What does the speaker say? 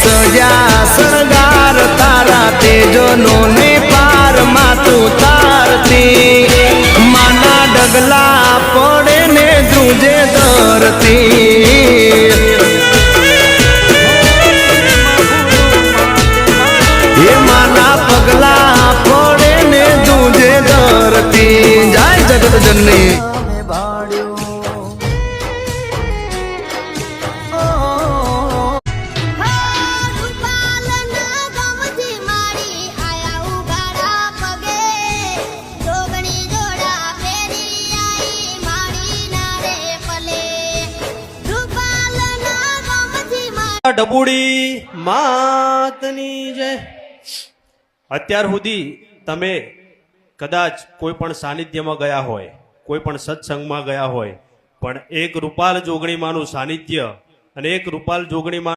સજા સરગાર તારા તેજનો ને પાર માતું તારતી માના ડગલા પડે ને ધ્રુજે ધરતી એ માના પગલા પડે ને ધ્રુજે ધરતી જાય જગત જનની ડબુડી માતની જય। અત્યાર સુધી તમે કદાચ કોઈ પણ સાનિધ્યમાં ગયા હોય, કોઈ પણ સત્સંગમાં ગયા હોય, પણ એક રૂપાલ જોગણીમાંનું સાનિધ્ય અને એક રૂપાલ જોગણીમાં